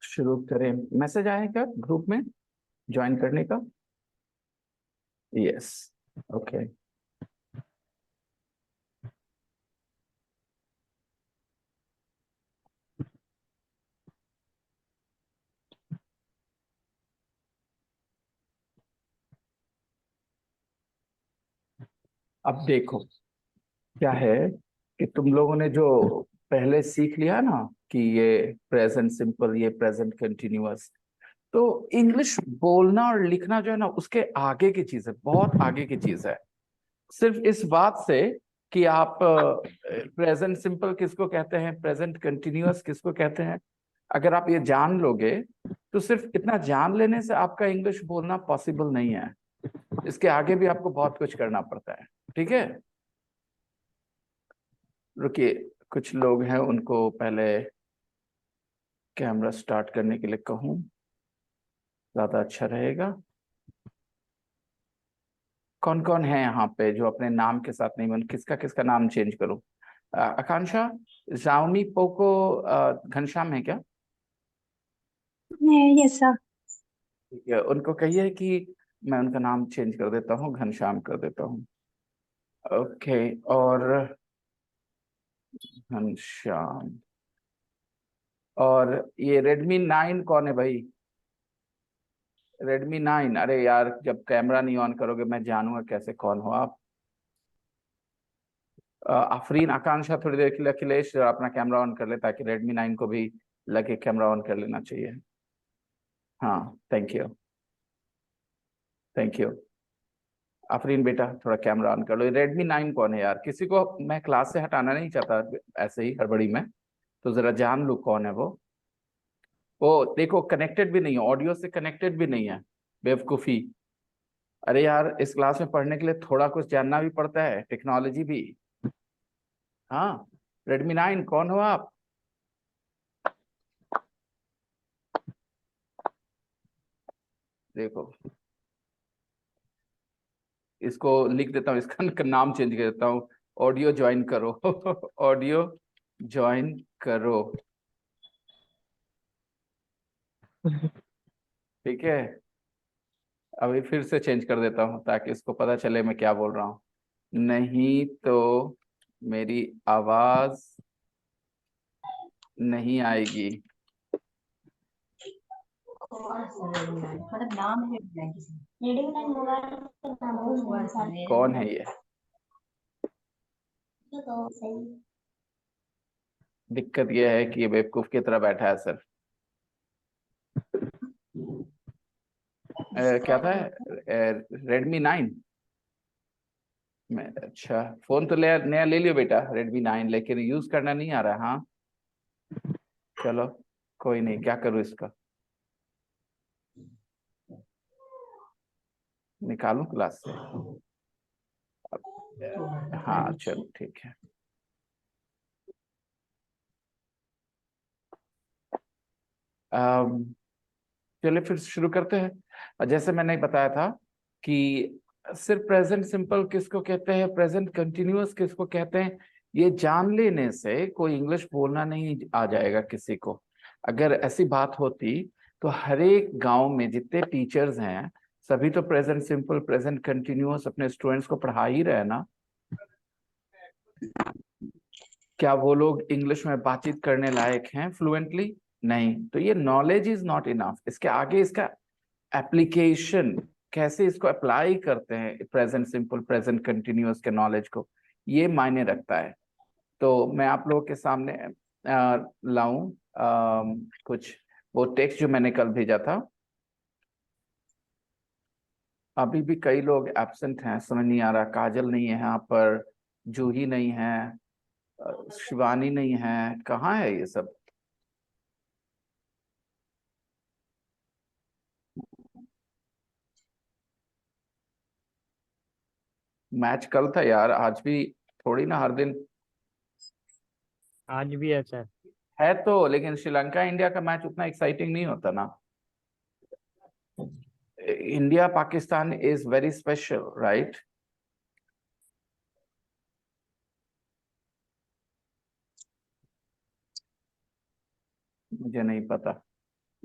शुरू करें। मैसेज आया है क्या ग्रुप में ज्वाइन करने का? यस। ओके। अब देखो क्या है कि तुम लोगों ने जो पहले सीख लिया ना कि ये प्रेजेंट सिंपल, ये प्रेजेंट कंटिन्यूअस, तो इंग्लिश बोलना और लिखना जो है ना उसके आगे की चीज है, बहुत आगे की चीज है। सिर्फ इस बात से कि आप प्रेजेंट सिंपल किसको कहते हैं, प्रेजेंट कंटिन्यूअस किसको कहते हैं, अगर आप ये जान लोगे तो सिर्फ इतना जान लेने से आपका इंग्लिश बोलना पॉसिबल नहीं है। इसके आगे भी आपको बहुत कुछ करना पड़ता है। ठीक है, रुकिए, कुछ लोग हैं उनको पहले कैमरा स्टार्ट करने के लिए कहूँ, ज्यादा अच्छा रहेगा। कौन कौन है यहाँ पे जो अपने नाम के साथ नहीं बन, किसका किसका नाम चेंज करूं? आकांक्षा, Xiaomi पोको घनश्याम है क्या? Yes sir. ठीक है, उनको कहिए कि मैं उनका नाम चेंज कर देता हूँ, घनश्याम कर देता हूँ। ओके। और घनश्याम। और ये Redmi 9 कौन है भाई? Redmi 9, अरे यार जब कैमरा नहीं ऑन करोगे मैं जानूंगा कैसे कौन हो आप? आफरीन, आकांक्षा थोड़ी देर के लिए, अखिलेश जरा अपना कैमरा ऑन कर ले ताकि Redmi 9 को भी लगे कैमरा ऑन कर लेना चाहिए। हाँ, thank you, thank you. Afreen बेटा थोड़ा कैमरा ऑन कर लो। Redmi 9 कौन है यार? किसी को मैं क्लास से हटाना नहीं चाहता ऐसे ही हड़बड़ी में, तो जरा जान लो कौन है वो देखो कनेक्टेड भी नहीं है, ऑडियो से कनेक्टेड भी नहीं है। बेवकूफी। अरे यार इस क्लास में पढ़ने के लिए थोड़ा कुछ जानना भी पड़ता है, टेक्नोलॉजी भी। हाँ, Redmi 9 कौन हो आप? देखो, इसको लिख देता हूँ, इसका नाम चेंज कर देता हूँ। ऑडियो ज्वाइन करो। ऑडियो ज्वाइन करो। ठीक है, अभी फिर से चेंज कर देता हूँ ताकि इसको पता चले मैं क्या बोल रहा हूँ। नहीं तो मेरी आवाज नहीं आएगी। मतलब नाम है रीडिंग लाइन मोबाइल का नाम है मोबाइल कौन है ये? तो सही। दिक्कत ये है कि ये बेवकूफ की तरह बैठा है सर। क्या था? Redmi 9 में? अच्छा, फोन तो ले नया ले लियो बेटा Redmi 9, लेकिन यूज करना नहीं आ रहा। हाँ चलो, कोई नहीं, क्या करूँ इसका? निकालूं क्लास से? हाँ चलो ठीक है। अम, चलिए फिर शुरू करते हैं। जैसे मैंने बताया था कि सिर्फ प्रेजेंट सिंपल किसको कहते हैं, प्रेजेंट कंटिन्यूअस किसको कहते हैं, ये जान लेने से कोई इंग्लिश बोलना नहीं आ जाएगा किसी को। अगर ऐसी बात होती तो हर एक गांव में जितने टीचर्स हैं सभी तो प्रेजेंट सिंपल, प्रेजेंट कंटिन्यूअस अपने स्टूडेंट्स को पढ़ा ही रहे ना। क्या वो लोग इंग्लिश में बातचीत करने लायक हैं फ्लुएंटली? नहीं। तो ये नॉलेज इज नॉट इनफ, इसके आगे इसका एप्लीकेशन, कैसे इसको अप्लाई करते हैं प्रेजेंट सिंपल, प्रेजेंट कंटिन्यूअस के नॉलेज को, ये मायने रखता है। तो मैं आप लोगों के सामने लाऊं कुछ वो टेक्स्ट जो मैंने कल भेजा था। अभी भी कई लोग एब्सेंट हैं, समझ नहीं आ रहा। काजल नहीं है यहाँ पर, जूही नहीं है, शिवानी नहीं है, कहाँ है ये सब? मैच कल था यार, आज भी थोड़ी ना हर दिन आज भी है सर। है तो, लेकिन श्रीलंका इंडिया का मैच उतना एक्साइटिंग नहीं होता ना। India Pakistan is very special, right? मुझे नहीं पता।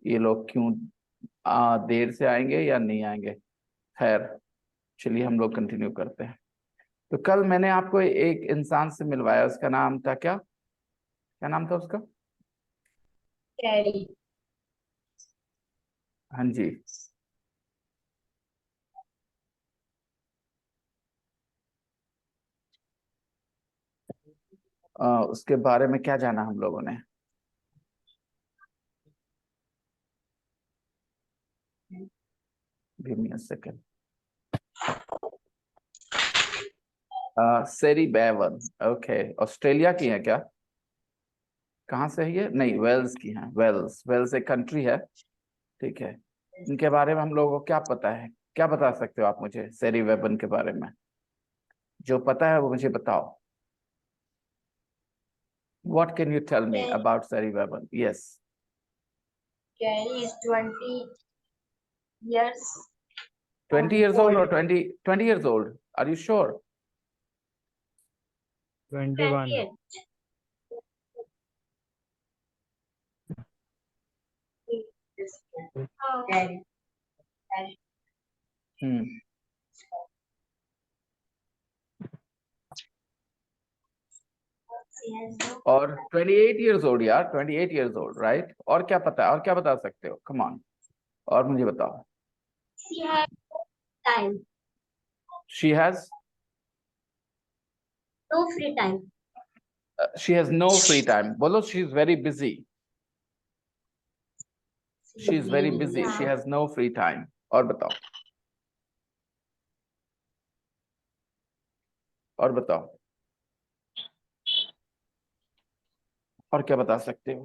ये लोग क्यों देर से आएंगे या नहीं आएंगे। खैर, चलिए हम लोग कंटिन्यू करते हैं। तो कल मैंने आपको एक इंसान से मिलवाया, उसका नाम था क्या, क्या नाम था उसका? कैरी। हाँ जी। उसके बारे में क्या जाना हम लोगों ने? Give me a second. Sherry Bevan, okay. Australia की है क्या? कहाँ से है ये? नहीं, वेल्स की है। वेल्स, वेल्स एक कंट्री है, ठीक है। इनके बारे में हम लोगों को क्या पता है? क्या बता सकते हो आप मुझे सेरी वेबन के बारे में? जो पता है वो मुझे बताओ। What can you tell me about Sari Weban? Yes. Carrie is 20 years 20 years old or old. 20 years old? Are you sure? 21. 28. Carrie. Carrie. Hmm. She has no और 28 years old यार, 28 years old, right? और क्या पता है, और क्या बता सकते हो? Come on. और मुझे बताओ। She has time. She has No free time. she has no free time. बोलो, she is very busy. She is very busy. She has no free time. और बताओ। और बताओ। और क्या बता सकते हो?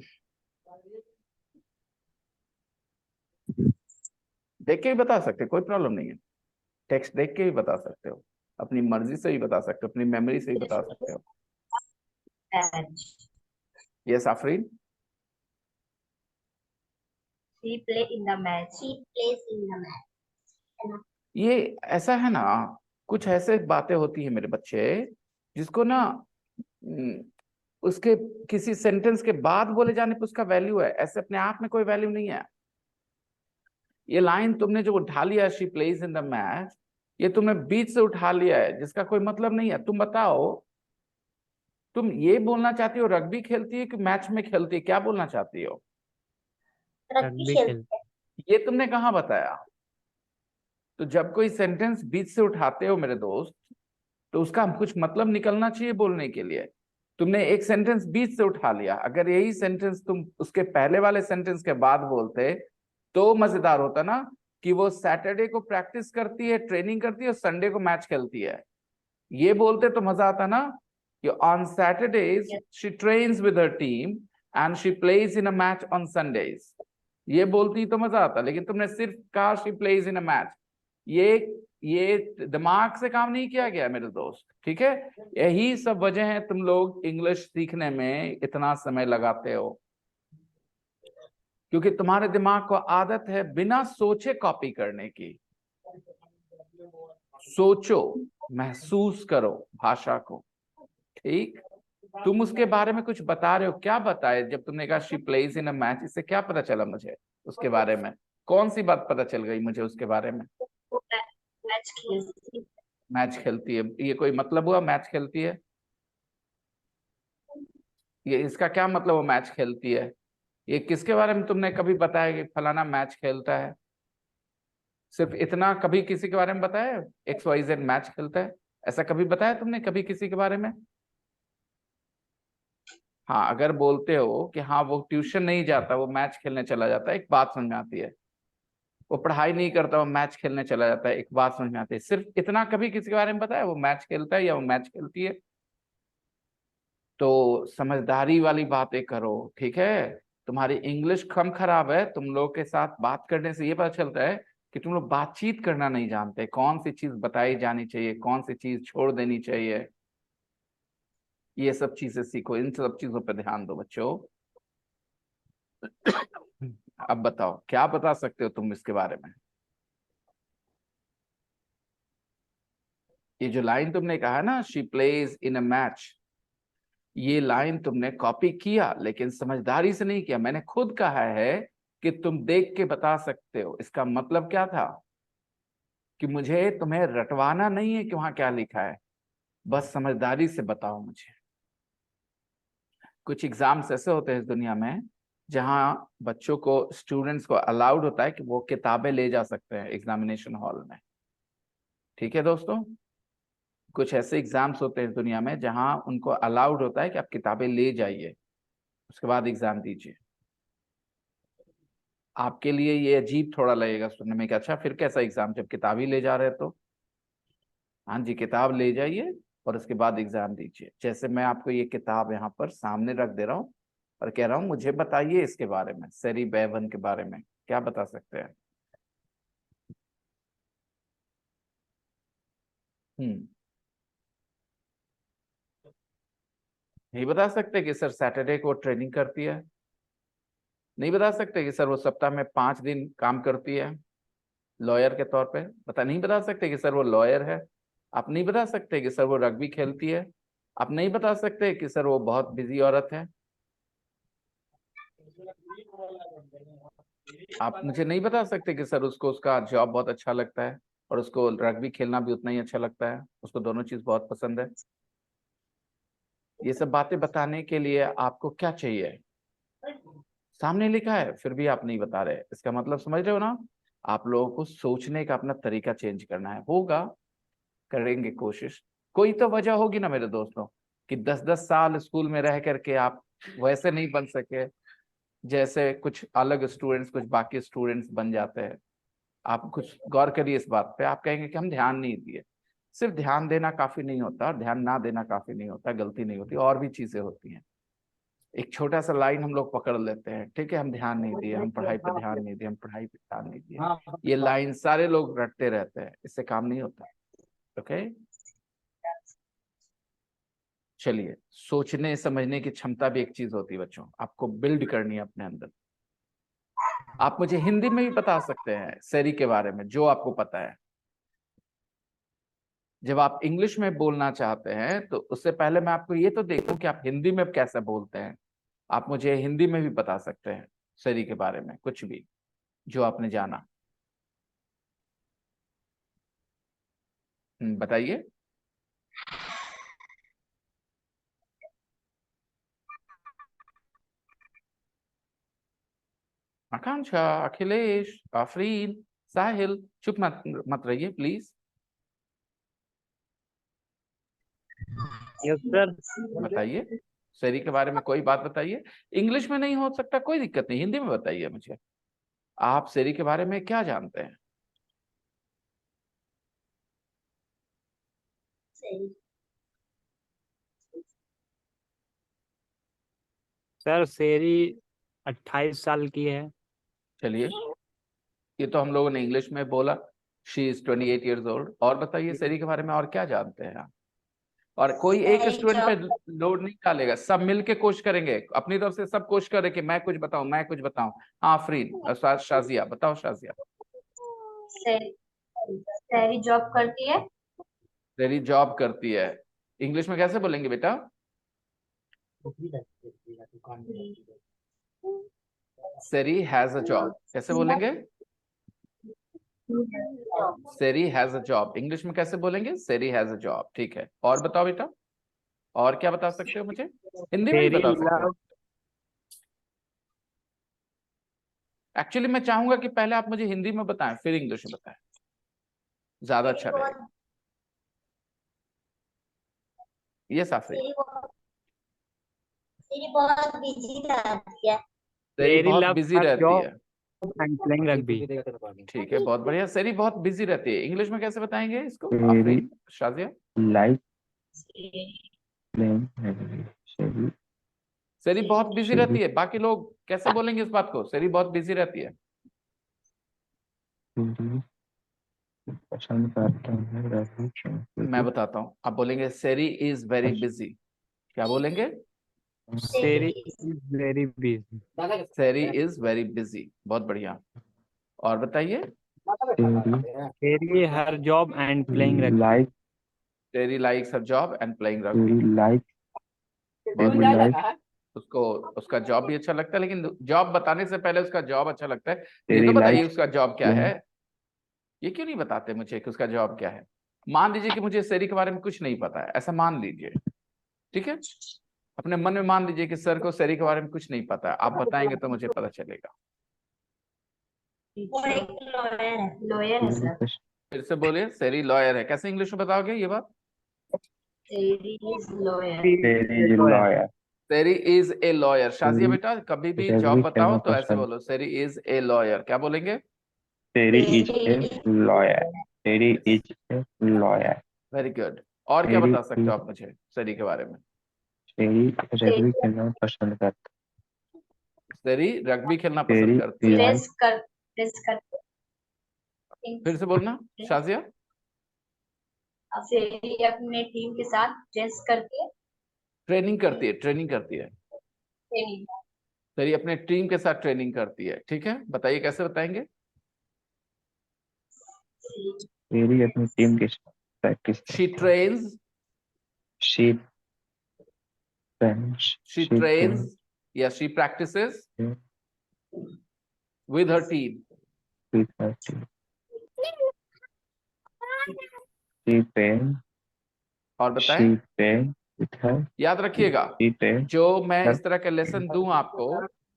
देख के भी बता सकते हो, कोई प्रॉब्लम नहीं है। टेक्स्ट देख के भी बता सकते हो, अपनी मर्जी से भी बता सकते हो, अपनी मेमोरी से भी बता सकते हो। Match. Yes Afreen. She play in the match. She plays in the match. ये ऐसा है ना, कुछ ऐसे बातें होती है मेरे बच्चे, जिसको ना उसके किसी सेंटेंस के बाद बोले जाने पर उसका वैल्यू है, ऐसे अपने आप में कोई वैल्यू नहीं है। ये लाइन तुमने जो उठा लिया, she plays in the match, ये तुमने बीच से उठा लिया है, जिसका कोई मतलब नहीं है। तुम बताओ, तुम ये बोलना चाहती हो रग्बी खेलती है कि मैच में खेलती है? क्या बोलना चाहती हो? रग्बी खेलते। ये तुमने कहाँ बताया? तो जब कोई सेंटेंस बीच से उठाते हो मेरे दोस्त, तो उसका कुछ मतलब निकलना चाहिए बोलने के लिए। तुमने एक सेंटेंस बीच से उठा लिया, अगर यही सेंटेंस तुम उसके पहले वाले सेंटेंस के बाद बोलते तो मजेदार होता ना, कि वो सैटरडे को प्रैक्टिस करती है, ट्रेनिंग करती है, और संडे को मैच खेलती है। ये बोलते तो मजा आता ना, कि on Saturdays she trains with her team and she plays in a match on Sundays. ये बोलती तो मजा आता, लेकिन तुमने सिर्फ कहा she plays in a match. ये दिमाग से काम नहीं किया गया मेरे दोस्त, ठीक है। यही सब वजह है तुम लोग इंग्लिश सीखने में इतना समय लगाते हो, क्योंकि तुम्हारे दिमाग को आदत है बिना सोचे कॉपी करने की। सोचो, महसूस करो भाषा को, ठीक। तुम उसके बारे में कुछ बता रहे हो, क्या बताए? जब तुमने कहा she plays in a match, इससे क्या पता चला मुझे उसके बारे में? कौन सी बात पता चल गई मुझे उसके बारे में? मैच खेलती है। मैच खेलती है, ये कोई मतलब हुआ? मैच खेलती है, ये इसका क्या मतलब वो मैच खेलती है? ये किसके बारे में तुमने कभी बताया कि फलाना मैच खेलता है? सिर्फ इतना कभी किसी के बारे में बताया XYZ मैच खेलता है? ऐसा कभी बताया तुमने कभी किसी के बारे में? हाँ, अगर बोलते हो कि हाँ वो ट्यूशन नहीं जाता, वो मैच खेलने चला जाता है, एक बात समझ में आती है। वो पढ़ाई नहीं करता, वो मैच खेलने चला जाता है, एक बात समझ में आती है। सिर्फ इतना कभी किसी के बारे में बताया वो मैच खेलता है या वो मैच खेलती है? तो समझदारी वाली बातें करो, ठीक है। तुम्हारी इंग्लिश कम खराब है, तुम लोग के साथ बात करने से ये पता चलता है कि तुम लोग बातचीत करना नहीं जानते, कौन सी चीज बताई जानी चाहिए, कौन सी चीज छोड़ देनी चाहिए। ये सब चीजें सीखो, इन सब चीजों पर ध्यान दो बच्चों। अब बताओ, क्या बता सकते हो तुम इसके बारे में? ये जो लाइन तुमने कहा ना, she plays in a match, ये लाइन तुमने कॉपी किया, लेकिन समझदारी से नहीं किया। मैंने खुद कहा है कि तुम देख के बता सकते हो। इसका मतलब क्या था कि मुझे तुम्हें रटवाना नहीं है कि वहां क्या लिखा है, बस समझदारी से बताओ मुझे। कुछ एग्जाम्स ऐसे होते हैं इस दुनिया में जहां बच्चों को, स्टूडेंट्स को अलाउड होता है कि वो किताबें ले जा सकते हैं एग्जामिनेशन हॉल में। ठीक है दोस्तों, कुछ ऐसे एग्जाम्स होते हैं इस दुनिया में जहां उनको अलाउड होता है कि आप किताबें ले जाइए, उसके बाद एग्जाम दीजिए। आपके लिए ये अजीब थोड़ा लगेगा सुनने में कि अच्छा फिर कैसा एग्जाम, जब किताब ही ले जा रहे हैं तो। हाँ जी, किताब ले जाइए और उसके बाद एग्जाम दीजिए। जैसे मैं आपको ये किताब यहाँ पर सामने रख दे रहा हूँ और कह रहा हूँ मुझे बताइए इसके बारे में, सेरी बैवन के बारे में क्या बता सकते हैं? हम्म, नहीं बता सकते कि सर सैटरडे को ट्रेनिंग करती है? नहीं बता सकते कि सर वो सप्ताह में 5 दिन काम करती है लॉयर के तौर पे? नहीं बता सकते कि सर वो लॉयर है? आप नहीं बता सकते कि सर वो रग्बी खेलती है? आप नहीं बता सकते कि सर वो बहुत बिजी औरत है? आप मुझे नहीं बता सकते कि सर उसको उसका जॉब बहुत अच्छा लगता है और उसको रग्बी खेलना भी उतना ही अच्छा लगता है, उसको दोनों चीज बहुत पसंद है? ये सब बातें बताने के लिए आपको क्या चाहिए? सामने लिखा है फिर भी आप नहीं बता रहे, इसका मतलब समझ रहे हो ना? आप लोगों को सोचने का अपना तरीका चेंज करना है। होगा, करेंगे कोशिश। कोई तो वजह होगी ना मेरे दोस्तों कि 10-10 साल स्कूल में रह करके आप वैसे नहीं बन सके जैसे कुछ अलग स्टूडेंट्स, कुछ बाकी स्टूडेंट्स बन जाते हैं। आप कुछ गौर करिए इस बात पे। आप कहेंगे कि हम ध्यान नहीं दिए। सिर्फ ध्यान देना काफी नहीं होता, और ध्यान ना देना काफी नहीं होता, गलती नहीं होती, और भी चीजें होती हैं। एक छोटा सा लाइन हम लोग पकड़ लेते हैं, ठीक है, हम ध्यान नहीं दिए, हम पढ़ाई पे ध्यान नहीं दिए, हम पढ़ाई पे ध्यान नहीं दिए। ये लाइन सारे लोग रटते रहते हैं, इससे काम नहीं होता। ओके, चलिए, सोचने समझने की क्षमता भी एक चीज होती है बच्चों, आपको बिल्ड करनी है अपने अंदर। आप मुझे हिंदी में भी बता सकते हैं सेरी के बारे में जो आपको पता है। जब आप इंग्लिश में बोलना चाहते हैं तो उससे पहले मैं आपको ये तो देखूं कि आप हिंदी में कैसे बोलते हैं। आप मुझे हिंदी में भी बता सकते हैं सेरी के बारे में कुछ भी जो आपने जाना। बताइए। आकांक्षा, अखिलेश, आफरीन, साहिल, चुप मत मत रहिए प्लीज। Yes sir. बताइए, सेरी के बारे में कोई बात बताइए। इंग्लिश में नहीं हो सकता, कोई दिक्कत नहीं, हिंदी में बताइए मुझे। आप सेरी के बारे में क्या जानते हैं? सही। सर सेरी 28 साल की है। चलिए, ये तो हम लोगों ने इंग्लिश में बोला। She is 28 years old. और बताइए सेरी के बारे में और क्या जानते हैं आप? और कोई एक सही स्टूडेंट पे जॉब। लोड नहीं डालेगा, सब मिलके कोशिश करेंगे, अपनी तरफ से सब कोशिश करें कि मैं कुछ बताऊं, मैं कुछ बताऊं। हाँ आफरीन, शाजिया बताओ, शाजिया। सही सही जॉब करती है। सेरी जॉब करती है, इंग्लिश में कैसे बोलेंगे बेटा? सेरी हैज अ जॉब, कैसे बोलेंगे? सेरी हैज अ जॉब, इंग्लिश में कैसे बोलेंगे? सेरी हैज अ जॉब। ठीक है, और बताओ बेटा, और क्या बता सकते हो मुझे? हिंदी में भी सेरी बता सकते हो। लव। एक्चुअली मैं चाहूंगा कि पहले आप मुझे हिंदी में बताएं फिर इंग्लिश में बताएं, ज्यादा सेरी अच्छा बहुत रहेगा। ये साफरी। सेरी बहुत सेरी बहुत बिजी रहती है। सेरी सेरी बहुत लव बिजी हर रहती है। Job and playing rugby. ठीक है, बहुत बढ़िया। सेरी बहुत बिजी रहती है, इंग्लिश में कैसे बताएंगे इसको Very आफरीन, शाजिया? like सेरी playing Sherry. सेरी बहुत बिजी Sherry रहती है, बाकी लोग कैसे बोलेंगे इस बात को? सेरी बहुत बिजी रहती है। Sherry पसंद करता है रवि मैं चंद्र बताता हूँ, आप बोलेंगे सेरी इज वेरी बिजी। क्या बोलेंगे? Sherry is very busy. Sherry is very busy, बहुत बढ़िया। और बताइए। Sherry her job and playing rugby. like Sherry likes her job and playing rugby. Sherry like बहुत Sherry बढ़िया। like उसको उसका जॉब भी अच्छा लगता है, लेकिन जॉब बताने से पहले उसका जॉब अच्छा लगता है। ये तो तेरी बताइए लाइफ उसका जॉब क्या क्या है। ये क्यों नहीं बताते मुझे कि उसका जॉब क्या है। मान लीजिए कि मुझे सेरी के बारे में कुछ नहीं पता है, ऐसा मान लीजिए, ठीक है। अपने मन में मान लीजिए कि सर को सेरी के बारे में कुछ नहीं पता है, आप बताएंगे तो मुझे पता चलेगा। वो एक लॉयर है सर। फिर से बोलिए, सेरी लॉयर है, कैसे इंग्लिश में बताओगे ये बात। Terry is lawyer. Terry lawyer Sherry is a lawyer. Shazia तेरी बेटा कभी भी जॉब रग्बी बताओ खेलना तो ऐसे पसंद बोलो, सेरी इज ए लॉयर। क्या बोलेंगे। तेरी इज तेरी ए लॉयर तेरी is a lawyer very good. और क्या तेरी बता सकते हो आप मुझे सेरी के बारे में। तेरी रग्बी खेलना पसंद करता सेरी रग्बी खेलना पसंद तेरी करती है। लाइफ प्रेस कर फिर से बोलना शाजिया। तेरी अपने टीम के साथ प्रेस करके ट्रेनिंग करती है, ट्रेनिंग करती है। ट्रेनिंग। सेरी अपने टीम के साथ ट्रेनिंग करती है, ठीक है। बताइए कैसे बताएंगे। तेरी अपनी टीम के साथ practice she trains she trains she trains या she practises with her team. with her team she train और बताएं। she train with her याद रखिएगा, she train जो मैं her इस तरह के लेसन दूं आपको,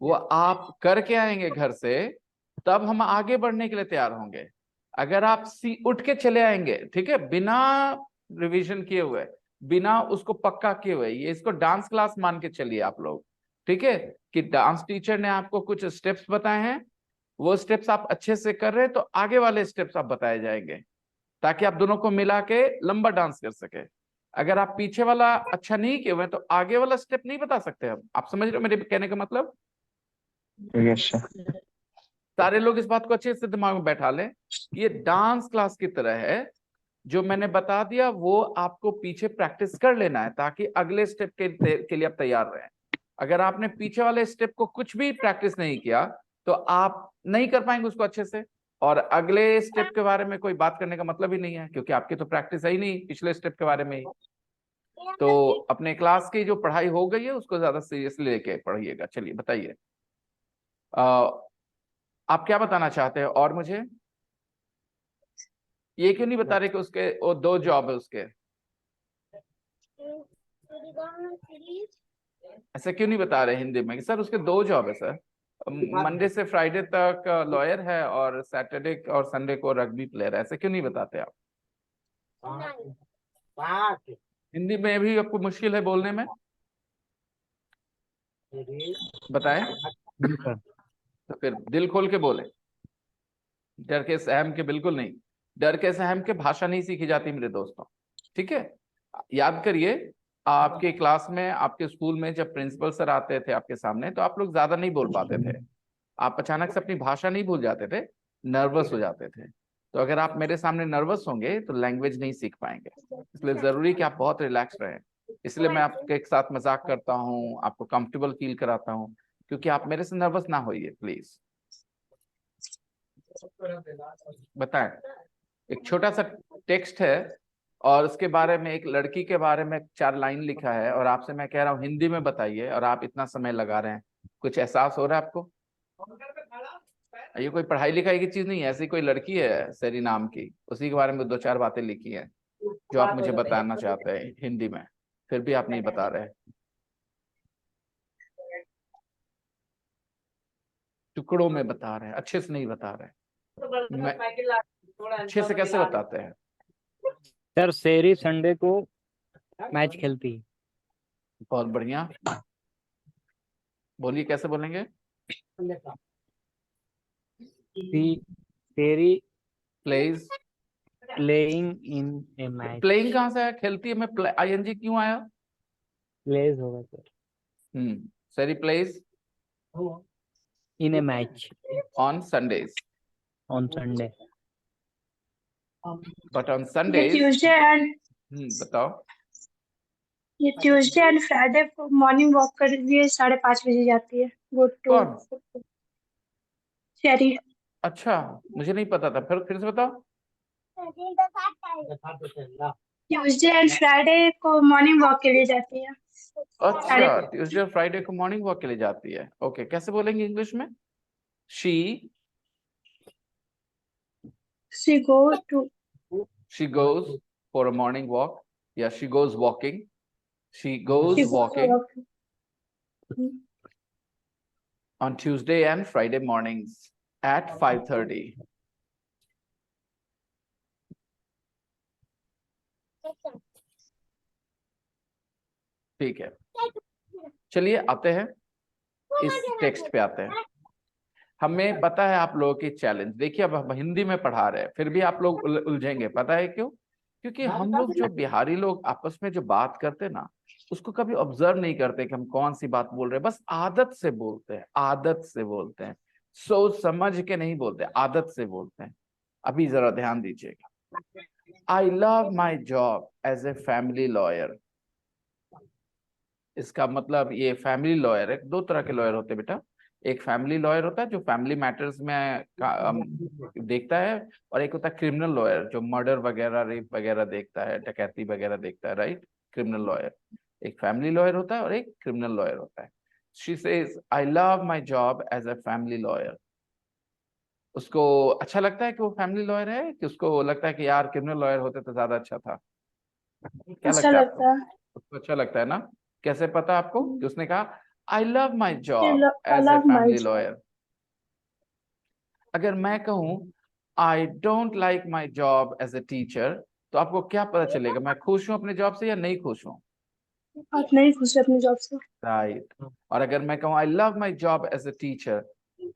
वो आप करके आएंगे घर से, तब हम आगे बढ़ने के लिए तैयार होंगे। अगर आप उठ के चले आएंगे, ठीक है, बिना रिवीजन किए हुए, बिना उसको पक्का किए हुए, ये इसको डांस क्लास मान के चलिए आप लोग, ठीक है, कि डांस टीचर ने आपको कुछ स्टेप्स बताए हैं, वो स्टेप्स आप अच्छे से कर रहे हैं तो आगे वाले स्टेप्स आप बताए जाएंगे, ताकि आप दोनों को मिला के लंबा डांस कर सके। अगर आप पीछे वाला अच्छा नहीं किए हुए तो आगे वाला स्टेप नहीं बता सकते हम। आप समझ रहे हो मेरे कहने का मतलब। yes sir सारे लोग इस बात को अच्छे से दिमाग में बैठा लें, ये डांस क्लास की तरह है। जो मैंने बता दिया वो आपको पीछे प्रैक्टिस कर लेना है, ताकि अगले स्टेप के लिए आप तैयार रहें। अगर आपने पीछे वाले स्टेप को कुछ भी प्रैक्टिस नहीं किया तो आप नहीं कर पाएंगे उसको अच्छे से, और अगले स्टेप के बारे में कोई बात करने का मतलब ही नहीं है, क्योंकि आपकी तो प्रैक्टिस है ही नहीं पिछले स्टेप के बारे में ही। तो अपने क्लास की जो पढ़ाई हो गई है उसको ज्यादा सीरियसली लेके पढ़िएगा। चलिए बताइए, आप क्या बताना चाहते हैं और मुझे। ये क्यों नहीं बता रहे कि उसके वो 2 जॉब है उसके। ऐसा क्यों नहीं बता रहे हिंदी में कि सर उसके 2 जॉब है सर, मंडे से फ्राइडे तक लॉयर है और सैटरडे और संडे को रग्बी प्लेयर है। ऐसे क्यों नहीं बताते आप। हिंदी में भी आपको मुश्किल है बोलने में, बताएं। तो फिर दिल खोल के बोले, डर के सहम के बिल्कुल नहीं। डर के सहम के भाषा नहीं सीखी जाती मेरे दोस्तों, ठीक है। याद करिए, आपके क्लास में, आपके स्कूल में जब प्रिंसिपल सर आते थे आपके सामने तो आप लोग ज्यादा नहीं बोल पाते थे, आप अचानक से अपनी भाषा नहीं भूल जाते थे, नर्वस हो जाते थे। तो अगर आप मेरे सामने नर्वस होंगे तो लैंग्वेज नहीं सीख पाएंगे। इसलिए जरूरी कि आप बहुत रिलैक्स रहें। इसलिए मैं आपके साथ मजाक करता हूँ, आपको कंफर्टेबल फील कराता हूँ, क्योंकि आप मेरे से नर्वस ना होइए प्लीज। बताएं। एक छोटा सा टेक्स्ट है और उसके बारे में, एक लड़की के बारे में 4 लाइन लिखा है, और आपसे मैं कह रहा हूँ हिंदी में बताइए, और आप इतना समय लगा रहे हैं। कुछ एहसास हो रहा है आपको। ये कोई पढ़ाई लिखाई की चीज नहीं है, ऐसी कोई लड़की है सेरी नाम की, उसी के बारे में 2-4 बातें लिखी है जो आप मुझे बताना चाहते हैं हिंदी में, फिर भी आप नहीं बता रहे। टुकड़ों में बता रहे हैं, अच्छे से नहीं बता रहे। मैं अच्छे से कैसे बताते हैं। सर सेरी संडे को मैच खेलती है। बहुत बढ़िया, बोलिए कैसे बोलेंगे। Sherry plays. Playing in a match. Playing कहाँ से आया, खेलती है में ING क्यों आया। प्लेज होगा sir. Sherry plays in a match on Sundays, on Sunday. But on ये संडेज। ट्यूसडे एंड बताओ। फ्राइडे को मॉर्निंग वॉक कर लिए 5:30 बजे जाती है। गो टू कौन। शेरी। अच्छा, मुझे नहीं पता था, फिर से बताओ। ट्यूसडे एंड फ्राइडे को मॉर्निंग वॉक के लिए जाती है। अच्छा, ट्यूसडे और फ्राइडे को मॉर्निंग वॉक के लिए जाती है। ओके, कैसे बोलेंगे इंग्लिश में? She she goes for a morning walk, या she goes walking on Tuesday and Friday mornings at 5:30. ठीक है, चलिए आते हैं इस टेक्स्ट पे आते हैं। हमें पता है आप लोगों की चैलेंज, देखिए अब हम हिंदी में पढ़ा रहे हैं फिर भी आप लोग उलझेंगे, पता है क्यों? क्योंकि हम लोग जो बिहारी लोग आपस में जो बात करते हैं ना, उसको कभी ऑब्जर्व नहीं करते कि हम कौन सी बात बोल रहे हैं, बस आदत से बोलते हैं, आदत से बोलते हैं, सोच समझ के नहीं बोलते, आदत से बोलते हैं। अभी जरा ध्यान दीजिएगा। I love my job as a family lawyer. इसका मतलब ये फैमिली लॉयर है, दो तरह के लॉयर होते हैं बेटा। एक फैमिली लॉयर होता है जो फैमिली मैटर्स में देखता है, और एक होता है क्रिमिनल लॉयर जो मर्डर वगैरह, रेप वगैरह देखता है, डकैती वगैरह देखता है, राइट? क्रिमिनल लॉयर एक फैमिली लॉयर होता है और एक क्रिमिनल लॉयर होता है। She says I love my job as a family lawyer. उसको अच्छा लगता है कि वो फैमिली लॉयर है, कि उसको लगता है कि यार क्रिमिनल लॉयर होते तो ज्यादा अच्छा था? क्या अच्छा लगता है आपको? लगता है। उसको अच्छा लगता है ना? कैसे पता आपको कि उसने कहा I love my I job I as a love my family job. Lawyer? अगर मैं कहूं I don't like my job as a teacher, तो आपको क्या पता चलेगा, मैं खुश हूं अपने जॉब से या नहीं खुश हूं? आप नहीं खुश हैं अपनी जॉब से। राइट। और अगर मैं कहूं I love my job as a teacher,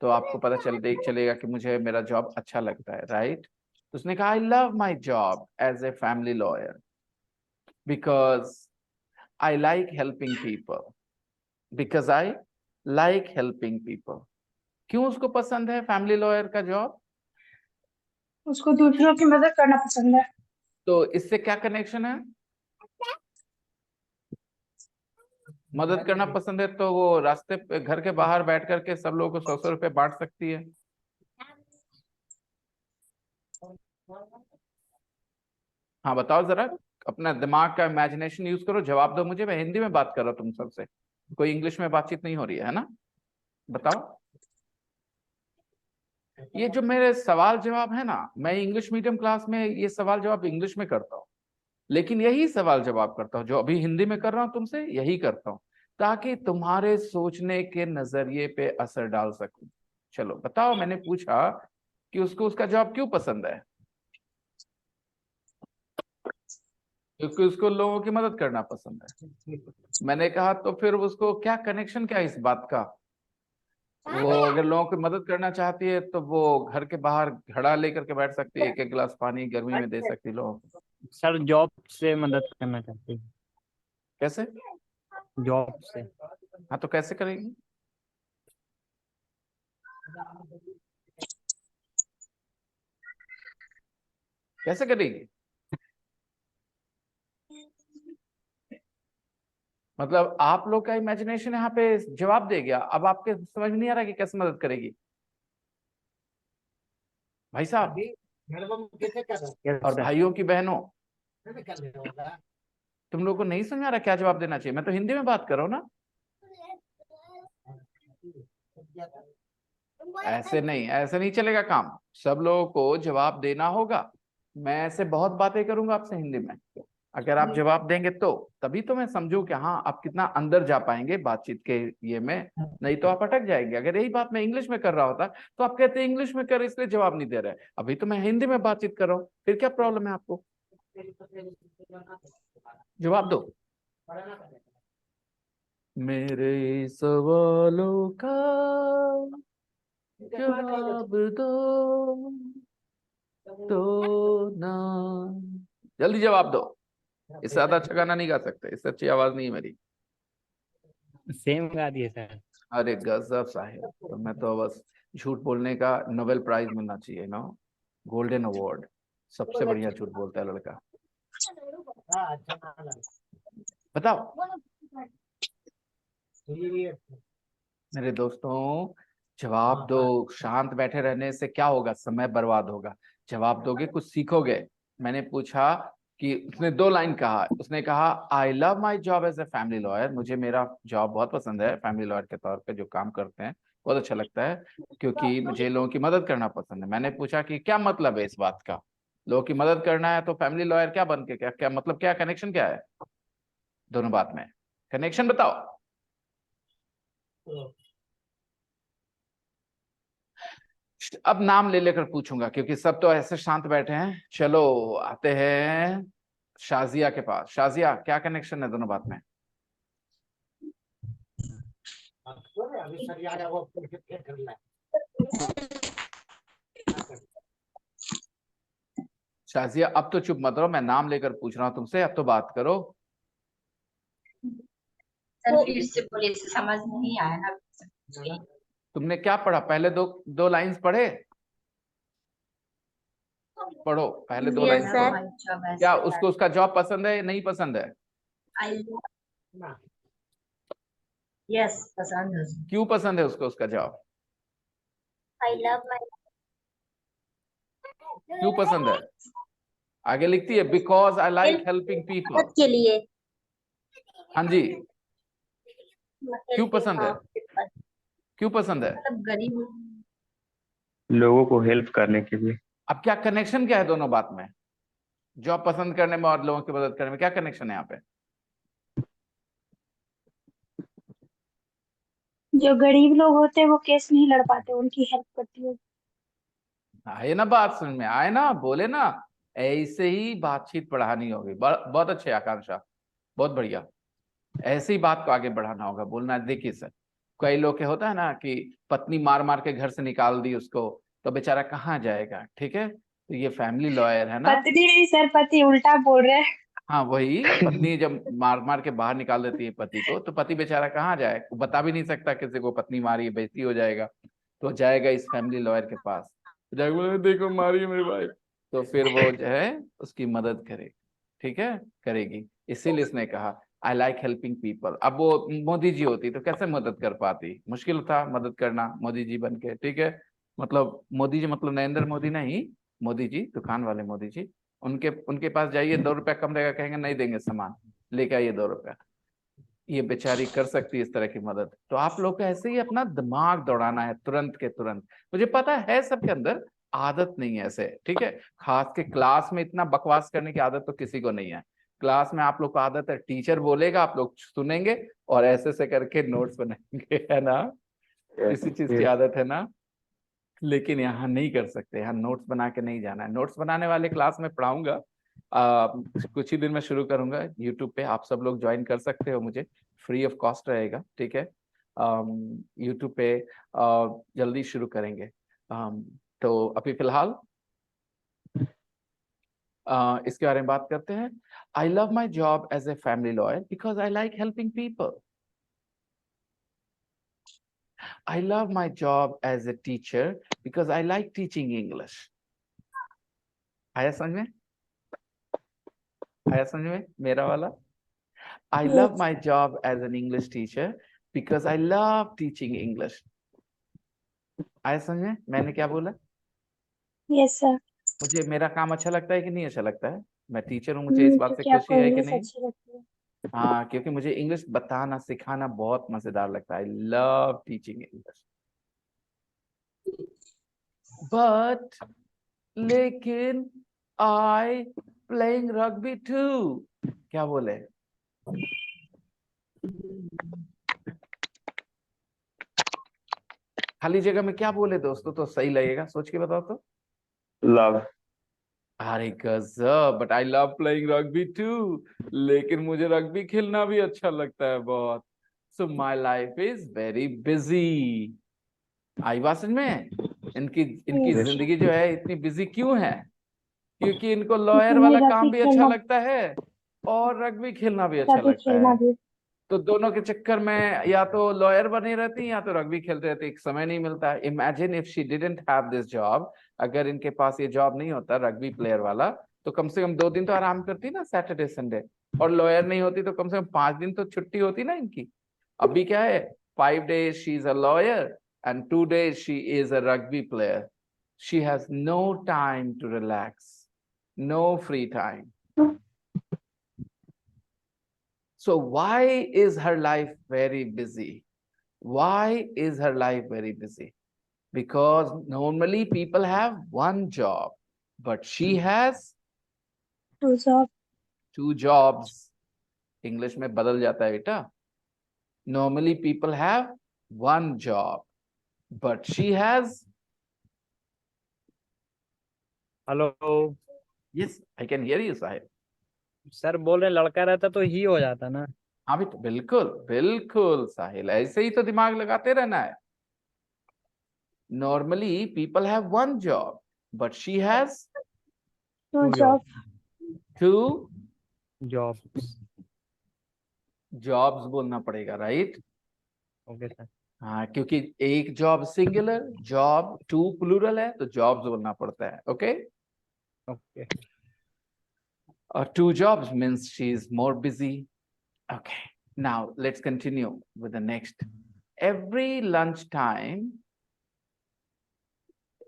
तो आपको पता चलेगा कि मुझे मेरा जॉब अच्छा लगता है, राइट? तो उसने कहा I love my job as a family lawyer because I like helping people, because I like helping people. क्यों उसको पसंद है फैमिली लॉयर का जॉब? उसको दूसरों की मदद करना पसंद है। तो इससे क्या कनेक्शन है? मदद करना पसंद है तो वो रास्ते पे घर के बाहर बैठ करके सब लोगों को 100-100 रुपए बांट सकती है। हाँ बताओ जरा, अपना दिमाग का इमेजिनेशन यूज करो, जवाब दो मुझे। मैं हिंदी में बात कर रहा हूँ तुम सबसे, कोई इंग्लिश में बातचीत नहीं हो रही है ना? बताओ। ये जो मेरे सवाल जवाब है ना, मैं इंग्लिश मीडियम क्लास में ये सवाल जवाब इंग्लिश में करता हूँ, लेकिन यही सवाल जवाब करता हूँ जो अभी हिंदी में कर रहा हूँ तुमसे, यही करता हूँ ताकि तुम्हारे सोचने के नजरिए पे असर डाल सकूं। चलो बताओ, मैंने पूछा कि उसको उसका जॉब क्यों पसंद है? क्योंकि उसको लोगों की मदद करना पसंद है। मैंने कहा तो फिर उसको क्या कनेक्शन क्या है इस बात का? वो अगर लोगों की मदद करना चाहती है तो वो घर के बाहर घड़ा लेकर के बैठ सकती है, 1-1 गिलास पानी गर्मी में दे सकती है लोगों को। सर जॉब से मदद करना चाहती है। कैसे? जॉब से। हाँ तो कैसे करेगी? कैसे करेगी? मतलब आप लोग का इमेजिनेशन यहाँ पे जवाब दे गया, अब आपके समझ में नहीं आ रहा कि कैसे मदद करेगी भाई साहब और भाइयों की बहनों? तुम लोग को नहीं समझ आ रहा क्या जवाब देना चाहिए? मैं तो हिंदी में बात कर रहा हूँ ना। ऐसे नहीं चलेगा काम, सब लोगों को जवाब देना होगा। मैं ऐसे बहुत बातें करूंगा आपसे हिंदी में, अगर आप जवाब देंगे तो तभी तो मैं समझू कि हाँ आप कितना अंदर जा पाएंगे बातचीत के ये में, नहीं तो आप अटक जाएंगे। अगर यही बात मैं इंग्लिश में कर रहा होता तो आप कहते इंग्लिश में कर इसलिए जवाब नहीं दे रहे, अभी तो मैं हिंदी में बातचीत कर रहा हूँ, फिर क्या प्रॉब्लम है आपको? जवाब दो मेरे सवालों का, जवाब दो ना, जल्दी जवाब दो। इससे ज्यादा अच्छा गाना नहीं गा सकते, इससे अच्छी आवाज नहीं है मेरी। सेम गा दिए सर। अरे गजब साहिब, तो मैं तो बस झूठ बोलने का नोबेल प्राइज मिलना चाहिए ना, गोल्डन अवार्ड। सबसे बढ़िया झूठ बोलता है लड़का। बताओ मेरे दोस्तों, जवाब दो। शांत बैठे रहने से क्या होगा? समय बर्बाद होगा। जवाब दोगे कुछ सीखोगे। मैंने पूछा कि उसने 2 लाइन कहा। उसने कहा I love my job as a family lawyer, मुझे मेरा जॉब बहुत पसंद है, फैमिली लॉयर के तौर पे जो काम करते हैं बहुत अच्छा लगता है, क्योंकि मुझे लोगों की मदद करना पसंद है। मैंने पूछा कि क्या मतलब है इस बात का, लोगों की मदद करना है तो फैमिली लॉयर क्या बन के, क्या क्या मतलब, क्या कनेक्शन क्या है दोनों बात में, कनेक्शन बताओ। अब नाम ले लेकर पूछूंगा क्योंकि सब तो ऐसे शांत बैठे हैं। चलो आते हैं शाजिया के पास। शाजिया, क्या कनेक्शन है दोनों बात में? शाजिया अब तो चुप मत रहो, मैं नाम लेकर पूछ रहा हूं तुमसे, अब तो बात करो। सर फिर से बोलिए, समझ नहीं आया ना। तुमने क्या पढ़ा, पहले दो दो लाइंस पढ़े? पढ़ो, पहले 2 लाइन Yes, पढ़ो। sir. क्या उसको उसका जॉब पसंद है या नहीं पसंद है? Yes, पसंद है। क्यों पसंद है उसको उसका जॉब? I love my क्यों पसंद है? आगे लिखती है because I like helping people. मदद के लिए। हाँ जी, क्यों पसंद है? मतलब क्यों पसंद है? गरीब। लोगों को हेल्प करने के लिए। अब क्या कनेक्शन क्या है दोनों बात में, जॉब पसंद करने में और लोगों की मदद करने में क्या कनेक्शन है यहाँ पे? जो गरीब लोग होते हैं वो केस नहीं लड़ पाते, उनकी हेल्प करती है। आए ना, बात समझ में आए ना, बोले ना, ऐसे ही बातचीत बढ़ानी होगी। बहुत अच्छे आकांक्षा, बहुत बढ़िया। ऐसे ही बात को आगे बढ़ाना होगा, बोलना है देखिए सर, कई लोग के होता है ना कि पत्नी मार मार के घर से निकाल दी उसको, तो बेचारा कहाँ जाएगा, ठीक है? तो ये फैमिली लॉयर है ना। पत्नी नहीं सर, पति उल्टा बोल रहे हैं। हाँ वही, पत्नी जब मार मार के बाहर निकाल देती है पति को, तो पति बेचारा कहाँ जाए, वो बता भी नहीं सकता किसी को पत्नी मारी है, बेइज्जती हो जाएगा। तो जाएगा इस फैमिली लॉयर के पास, जाएगा बोले देखो मारी है मेरी वाइफ, तो फिर वो जो है उसकी मदद करेगी, ठीक है, करेगी। इसीलिए इसने कहा आई लाइक हेल्पिंग पीपल। अब वो मोदी जी होती तो कैसे मदद कर पाती, मुश्किल था मदद करना मोदी जी बन के, ठीक है। मतलब मोदी जी मतलब नरेंद्र मोदी नहीं, मोदी जी दुकान वाले मोदी जी, उनके उनके पास जाइए, 2 रुपया कम देगा, कहेंगे नहीं देंगे सामान, लेके आइए 2 रुपया। ये बेचारी कर सकती है इस तरह की मदद। तो आप लोग को ऐसे ही अपना दिमाग दौड़ाना है तुरंत के तुरंत। मुझे पता है सबके अंदर आदत नहीं है ऐसे, ठीक है, खास के क्लास में इतना बकवास करने की आदत तो किसी को नहीं है। क्लास में आप लोग को आदत है, टीचर बोलेगा आप लोग सुनेंगे और ऐसे से करके नोट्स बनाएंगे, है ना? इसी चीज की आदत है ना। लेकिन यहाँ नहीं कर सकते, यहाँ नोट्स बना के नहीं जाना है। नोट्स बनाने वाले क्लास में पढ़ाऊंगा, कुछ ही दिन में शुरू करूंगा यूट्यूब पे, आप सब लोग ज्वाइन कर सकते हो, मुझे फ्री ऑफ कॉस्ट रहेगा, ठीक है। यूट्यूब पे जल्दी शुरू करेंगे। तो अभी फिलहाल इसके बारे में बात करते हैं। I love my job as a family lawyer because I like helping people. I love my job as a teacher because I like teaching English. आया समझ में? आया समझ में मेरा वाला? I love Yes, my job as an English teacher because I love teaching English. आया समझ में मैंने क्या बोला? yes sir. मुझे मेरा काम अच्छा लगता है कि नहीं अच्छा लगता है? मैं टीचर हूँ, मुझे इस बात से क्योंकि खुशी आपको है कि इंग्लिश नहीं? अच्छी लगती है। हाँ, क्योंकि मुझे इंग्लिश बताना सिखाना बहुत मजेदार लगता है। I love teaching English. But लेकिन I playing rugby too. क्या बोले? खाली जगह में क्या बोले दोस्तों तो सही लगेगा, सोच के बताओ तो। लव। अरे गजब, but I love playing rugby too, लेकिन मुझे रग्बी खेलना भी अच्छा लगता है बहुत। So my life is very busy. आई बात समझ में? इनकी इनकी Yes, जिंदगी जो है इतनी बिजी क्यों है? क्योंकि इनको लॉयर क्योंकि वाला रग्बी काम भी अच्छा खेलना, लगता है और रग्बी खेलना भी अच्छा रग्बी लगता खेलना है। भी। तो दोनों के चक्कर में या तो लॉयर बनी रहती या तो रग्बी खेलते रहते, एक समय नहीं मिलता। Imagine if she didn't have this job, अगर इनके पास ये जॉब नहीं होता रग्बी प्लेयर वाला, तो कम से कम 2 दिन तो आराम करती ना, सैटरडे संडे। और लॉयर नहीं होती तो कम से कम 5 दिन तो छुट्टी होती ना इनकी। अभी क्या है, 5 days she is a lawyer and 2 days she is a rugby player. She has no time to relax, no free time. So why is her life very busy? Why is her life very busy? Because normally people have one job, but she has two job 2 jobs. English में बदल जाता है बेटा. Normally people have one job, but she has. Hello Yes, I can hear you, Sahib. Sir बोल रहे लड़का रहता तो ही हो जाता ना। हाँ बेटा, बिल्कुल बिल्कुल साहिल, ऐसे ही तो दिमाग लगाते रहना है. Normally people have one job, but she has two Two job 2 job. jobs बोलना पड़ेगा, राइट? Okay sir. हाँ, क्योंकि एक जॉब सिंगुलर, जॉब 2 प्लूरल है, तो जॉब्स बोलना पड़ता है. ओके, ओके और 2 jobs means she is more busy. Okay, now let's continue with the next. Every lunchtime,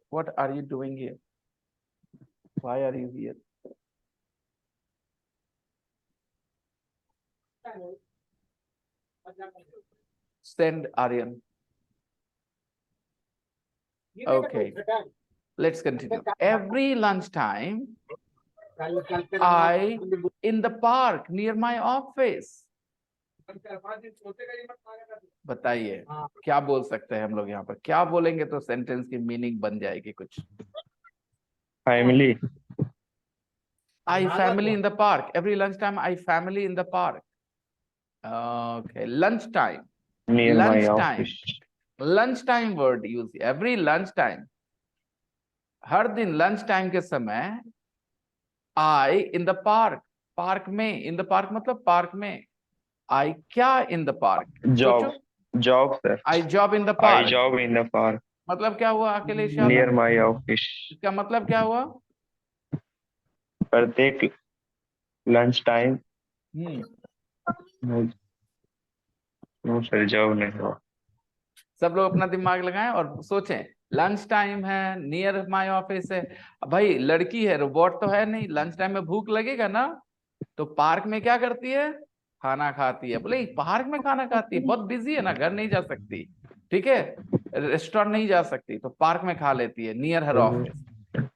what are you doing here? Why are you here? Send Aryan. Okay, let's continue. Every lunchtime, I in the park near my office. बताइए क्या बोल सकते हैं हम लोग यहाँ पर? क्या बोलेंगे तो सेंटेंस की मीनिंग बन जाएगी कुछ? Family I family in the park. Every lunchtime, I family in the park. Okay, lunchtime. Near my Lunchtime. Office Lunchtime word use. Every lunchtime. हर दिन लंच टाइम के समय I in the park. Park में, in the park मतलब park में. I क्या in the park? Job job sir I job in the I park. Job in the park मतलब क्या हुआ Akhilesh near Yadav? My office इसका मतलब क्या हुआ? प्रत्येक lunch time no sir job नहीं हुआ सब लोग अपना दिमाग लगाएं और सोचें. लंच टाइम है, नियर माय ऑफिस है. भाई लड़की है, रोबोट तो है नहीं. लंच टाइम में भूख लगेगा ना, तो पार्क में क्या करती है? खाना खाती है. बोले पार्क में खाना खाती है, बहुत बिजी है ना, घर नहीं जा सकती, ठीक है, रेस्टोरेंट नहीं जा सकती, तो पार्क में खा लेती है near her office.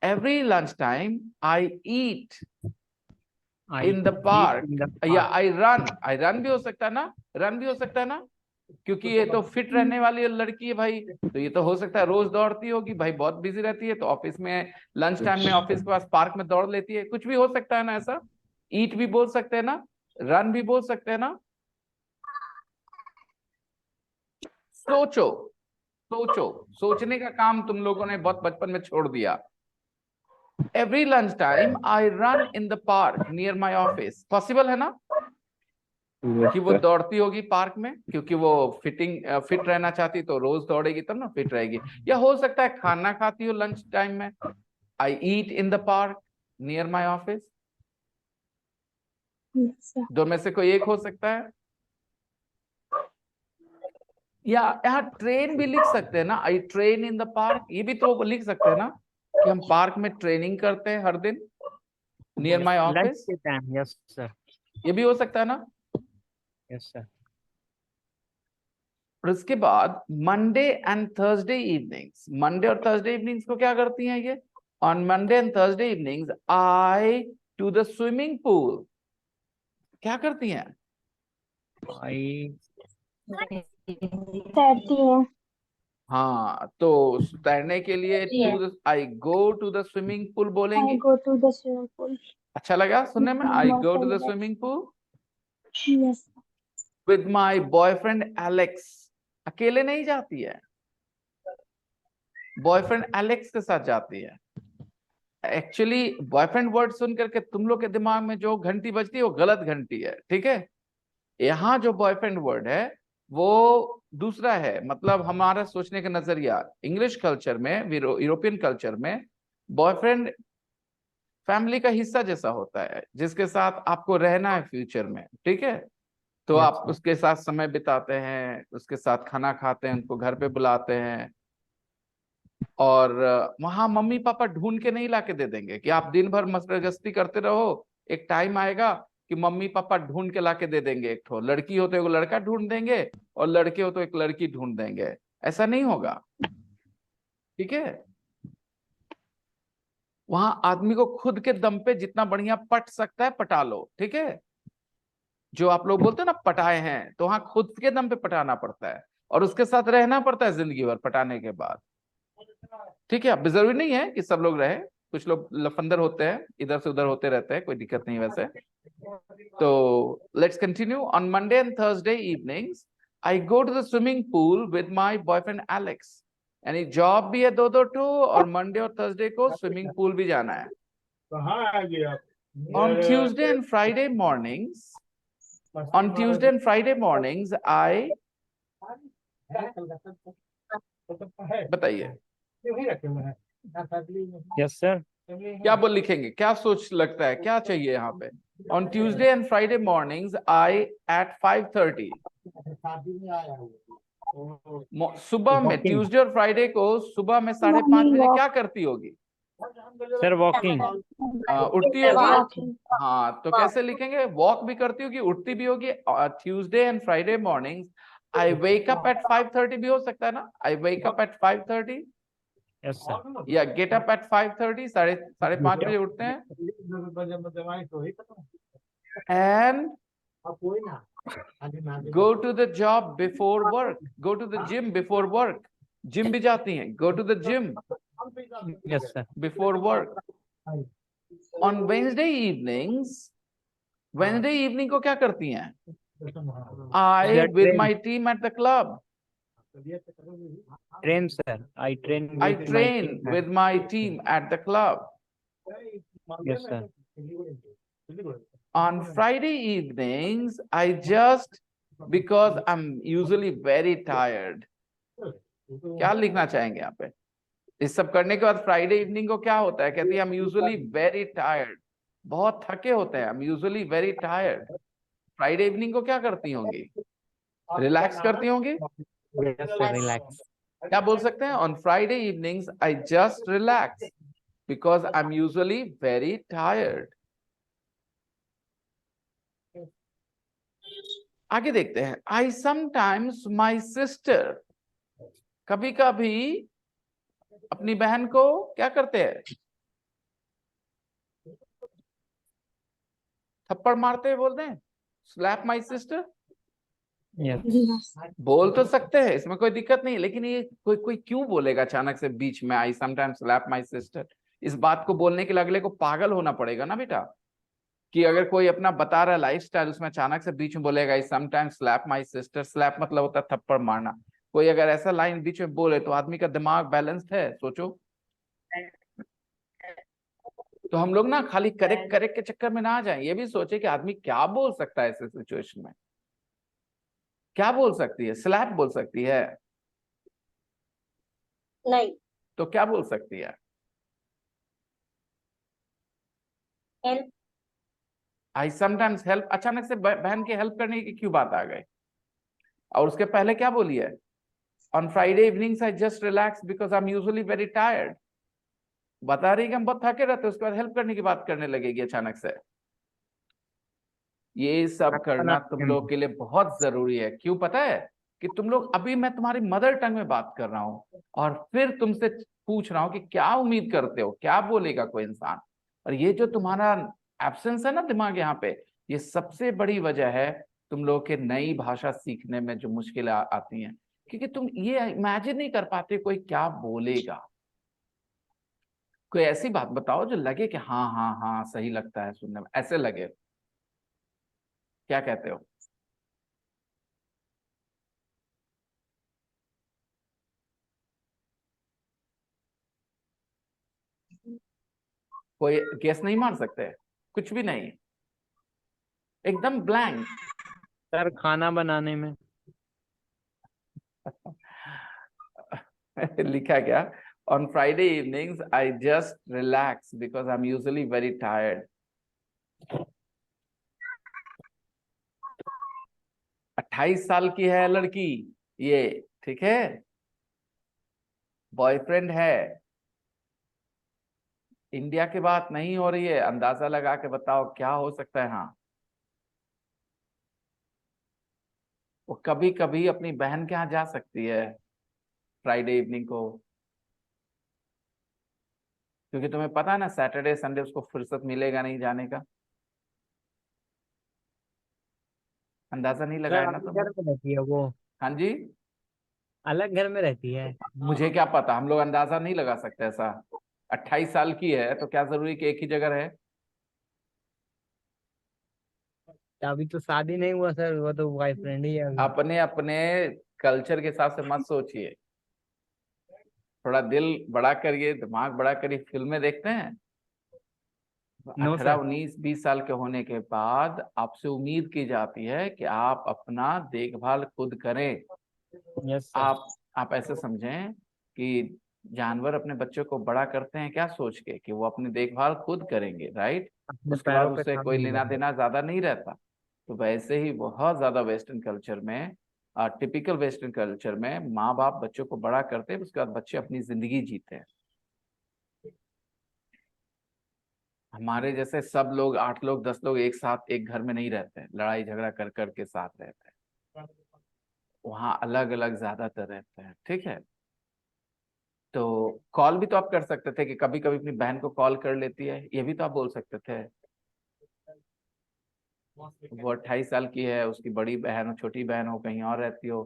Every lunch time I eat in the park, या आई रन भी हो सकता है ना, रन भी हो सकता है ना, क्योंकि ये तो फिट रहने वाली लड़की है भाई, तो ये तो हो सकता है रोज दौड़ती होगी भाई, बहुत बिजी रहती है, तो ऑफिस में लंच टाइम में ऑफिस के पास पार्क में दौड़ लेती है. कुछ भी हो सकता है ना ऐसा. ईट भी बोल सकते हैं ना, रन भी बोल सकते हैं ना. सोचो सोचो, सोचने का काम तुम लोगों ने बहुत बचपन में छोड़ दिया. Every lunch time I run in the park near my office. Possible है ना कि वो दौड़ती होगी पार्क में, क्योंकि वो फिट रहना चाहती, तो रोज दौड़ेगी तब ना फिट रहेगी. या हो सकता है खाना खाती हो लंच टाइम में. I eat in the park near my office. दो में से कोई एक हो सकता है. या यहाँ ट्रेन भी लिख सकते हैं ना, आई ट्रेन इन द पार्क. ये भी तो लिख सकते हैं ना कि हम पार्क में ट्रेनिंग करते हैं हर दिन नियर माई लंच ऑफिस. के टाइम। Yes sir. ये भी हो सकता है ना. Yes sir. और उसके बाद Monday and Thursday evenings. Monday और थर्सडे इवनिंग्स को क्या करती हैं ये? On Monday and Thursday evenings I to the swimming pool. क्या करती हैं? आई तैरती हैं हाँ, तो तैरने के लिए to I go to the swimming pool I बोलेंगे. Go to the swimming pool अच्छा लगा सुनने में, I go to the swimming pool yes with my boyfriend Alex. अकेले नहीं जाती है, बॉयफ्रेंड एलेक्स के साथ जाती है. एक्चुअली बॉयफ्रेंड वर्ड सुन करके तुम लोग के दिमाग में जो घंटी बजती है वो गलत घंटी है, ठीक है. यहाँ जो बॉयफ्रेंड वर्ड है वो दूसरा है. मतलब हमारा सोचने का नजरिया इंग्लिश कल्चर में, यूरोपियन कल्चर में बॉयफ्रेंड फैमिली का हिस्सा जैसा होता है, जिसके साथ आपको रहना है फ्यूचर में, ठीक है. तो Yes, आप sir. उसके साथ समय बिताते हैं, उसके साथ खाना खाते हैं, उनको घर पे बुलाते हैं, और वहां मम्मी पापा ढूंढ के नहीं लाके दे देंगे कि आप दिन भर मस्ती करते रहो, एक टाइम आएगा कि मम्मी पापा ढूंढ के लाके दे देंगे, एक ठो लड़की हो तो एक लड़का ढूंढ देंगे और लड़के हो तो एक लड़की ढूंढ देंगे, ऐसा नहीं होगा। ठीक है, वहां आदमी को खुद के दम पे जितना बढ़िया पट सकता है पटा लो। ठीक है, जो आप लोग बोलते हैं ना पटाए हैं, तो वहां खुद के दम पे पटाना पड़ता है और उसके साथ रहना पड़ता है जिंदगी भर पटाने के बाद। ठीक है, अब जरूरी नहीं है कि सब लोग रहे, कुछ लोग लफंदर होते हैं, इधर से उधर होते रहते हैं, कोई दिक्कत नहीं वैसे। तो let's continue. On Monday and Thursday evenings I go to the swimming pool with my boyfriend Alex. यानी जॉब भी है दो दो टू, और मंडे और थर्सडे को स्विमिंग पूल भी जाना है। On Tuesday and Friday mornings, I बताइए यस सर। क्या बोल लिखेंगे, क्या सोच लगता है, क्या चाहिए यहाँ पे? On Tuesday and Friday mornings, I at 5:30 सुबह में, Walking. ट्यूसडे और फ्राइडे को सुबह में 5:30 Morning बजे walk. क्या करती होगी? Sir walking. उठती होगी। Walking. हाँ, तो कैसे लिखेंगे? वॉक भी करती होगी, उठती भी होगी। Tuesday and Friday mornings I wake up at 5:30 भी हो सकता है ना, I wake up at 5:30 yes sir. या गेट अप एट 5:30, 5:30 बजे उठते हैं। And go to the job before work, go to the gym before work, gym भी जाती हैं, go to the gym yes sir. before work. On Wednesday evening को क्या करती हैं? I with my team at the club, train sir, I train I train with my team at the club. Yes sir. On Friday evenings, I just, because I'm usually very tired. क्या लिखना चाहेंगे यहाँ पे? इस सब करने के बाद फ्राइडे इवनिंग को क्या होता है? कहती है I'm usually very tired. बहुत थके होते हैं, I'm usually very tired. Friday evening को क्या करती होंगी? रिलैक्स करती होंगी। Yes sir, relax. क्या बोल सकते हैं? On Friday evenings, I just relax because I'm usually very tired. आगे देखते हैं। I sometimes my sister, कभी कभी अपनी बहन को क्या करते हैं? थप्पड़ मारते हैं, बोलते हैं स्लैप माई सिस्टर। यस बोल तो सकते हैं, इसमें कोई दिक्कत नहीं, लेकिन ये कोई क्यों बोलेगा अचानक से बीच में I sometimes slap my sister? इस बात को बोलने के लिए अगले को पागल होना पड़ेगा ना बेटा, कि अगर कोई अपना बता रहा है लाइफस्टाइल, उसमें अचानक से बीच में बोलेगा I sometimes slap my sister. Slap मतलब होता है थप्पड़ मारना। कोई अगर ऐसा लाइन बीच में बोले तो आदमी का दिमाग बैलेंस्ड है? सोचो। तो हम लोग ना खाली करेक्ट के चक्कर में ना आ जाएं, ये भी सोचे कि आदमी क्या बोल सकता है ऐसे सिचुएशन में। क्या बोल सकती है? स्लैप बोल सकती है? नहीं। तो क्या बोल सकती है? हेल्प। I sometimes help. अचानक से बहन की हेल्प करने की क्यों बात आ गई? और उसके पहले क्या बोली है? On Friday evenings I just relax because I am usually very tired. बता रही कि हम बहुत थके रहते, उसके बाद हेल्प करने की बात करने लगेगी अचानक से। ये सब करना तुम लोग के लिए बहुत जरूरी है। क्यों पता है? कि तुम लोग, अभी मैं तुम्हारी मदर टंग में बात कर रहा हूं और फिर तुमसे पूछ रहा हूं कि क्या उम्मीद करते हो, क्या बोलेगा कोई इंसान। और ये जो तुम्हारा एब्सेंस है ना दिमाग यहाँ पे, ये सबसे बड़ी वजह है तुम लोग के नई भाषा सीखने में जो मुश्किलें आती हैं, क्योंकि तुम ये इमेजिन नहीं कर पाते कोई क्या बोलेगा। कोई ऐसी बात बताओ जो लगे कि हाँ हाँ हाँ सही लगता है सुनने में, ऐसे लगे। क्या कहते हो? कोई गेस नहीं मार सकते? कुछ भी नहीं, एकदम ब्लैंक। सर, खाना बनाने में। लिखा क्या? On Friday evenings, I just relax because I'm usually very tired. 28 साल की है लड़की ये, ठीक है, बॉयफ्रेंड है, इंडिया की बात नहीं हो रही है। अंदाजा लगा के बताओ क्या हो सकता है? हाँ, वो कभी कभी अपनी बहन के यहाँ जा सकती है फ्राइडे इवनिंग को, क्योंकि तुम्हें पता है ना सैटरडे संडे उसको फुर्सत मिलेगा नहीं जाने का। अंदाजा नहीं सर लगाया ना अलग तुमने? घर में रहती है वो, हाँ जी, अलग घर में रहती है। मुझे क्या पता, हम लोग अंदाजा नहीं लगा सकते ऐसा। 28 साल की है तो क्या जरूरी कि एक ही जगह रहे? अभी तो शादी नहीं हुआ सर, वो तो बॉयफ्रेंड ही है अभी। अपने अपने कल्चर के हिसाब से मत सोचिए, थोड़ा दिल बड़ा करिए, दिमाग बड़ा करिए। फिल्में देखते हैं? No 18 sir. 19 20 साल के होने के बाद आपसे उम्मीद की जाती है कि आप अपना देखभाल खुद करें। Yes sir. आप ऐसे समझें कि जानवर अपने बच्चों को बड़ा करते हैं क्या सोच के कि वो अपनी देखभाल खुद करेंगे, राइट? अपने उसके बाद पैरों पे उससे खड़ा कोई नहीं लेना होगा। देना ज्यादा नहीं रहता। तो वैसे ही बहुत ज्यादा वेस्टर्न कल्चर में, टिपिकल वेस्टर्न कल्चर में माँ बाप बच्चों को बड़ा करते हैं, उसके बाद बच्चे अपनी जिंदगी जीते हैं। हमारे जैसे सब लोग 8 लोग 10 लोग एक साथ एक घर में नहीं रहते हैं, लड़ाई झगड़ा कर कर के साथ रहते हैं। वहाँ अलग अलग ज्यादातर रहते हैं, ठीक है? तो कॉल भी तो आप कर सकते थे कि कभी कभी अपनी बहन को कॉल कर लेती है, ये भी तो आप बोल सकते थे। वो 28 साल की है, उसकी बड़ी बहन हो छोटी बहन हो कहीं और रहती हो,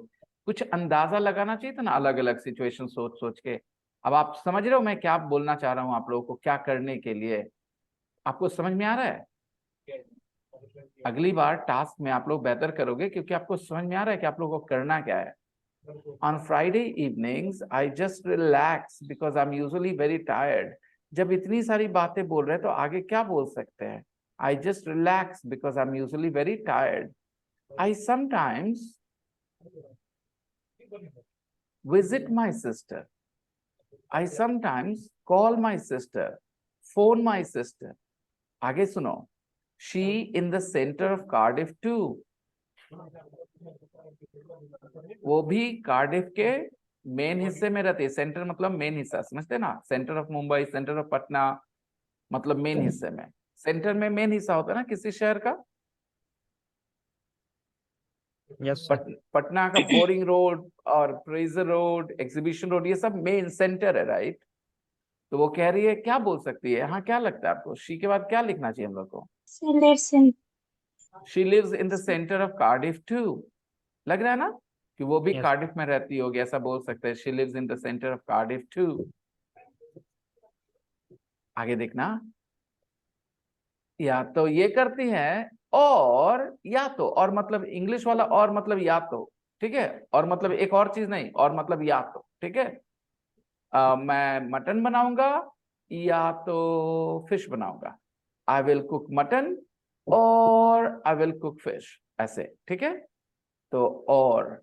कुछ अंदाजा लगाना चाहिए था ना, अलग अलग सिचुएशन सोच सोच के। अब आप समझ रहे हो मैं क्या बोलना चाह रहा हूँ आप लोगों को क्या करने के लिए? आपको समझ में आ रहा है? अगली बार टास्क में आप लोग बेहतर करोगे क्योंकि आपको समझ में आ रहा है कि आप लोगों को करना क्या है। On Friday evenings, I just relax because I'm usually very tired. जब इतनी सारी बातें बोल रहे हैं तो आगे क्या बोल सकते हैं? I just relax because I'm usually very tired. I sometimes visit my sister. I sometimes call my sister, phone my sister. आगे सुनो. She in the center of Cardiff too. वो भी कार्डिफ के मेन हिस्से में रहती है। सेंटर मतलब मेन हिस्सा, समझते ना? Centre of Mumbai, centre of Patna, मतलब मेन हिस्से में। सेंटर में मेन हिस्सा होता है ना किसी शहर का। Yes sir. पटना का बोरिंग रोड और प्रेजर रोड, एग्जीबिशन रोड, ये सब मेन सेंटर है, राइट? तो वो कह रही है क्या बोल सकती है? हाँ, क्या लगता है आपको शी के बाद क्या लिखना चाहिए हम लोग को? She lives in the centre of Cardiff too. लग रहा है ना कि वो भी यस। कार्डिफ में रहती होगी, ऐसा बोल सकते हैं। She lives in the centre of Cardiff too. आगे देखना, या तो ये करती है और या तो, और मतलब इंग्लिश वाला और मतलब या तो, ठीक है? और मतलब एक और चीज नहीं, और मतलब या तो, ठीक है? मैं मटन बनाऊंगा या तो फिश बनाऊंगा। आई विल कुक मटन और आई विल कुक फिश, ऐसे, ठीक है? तो और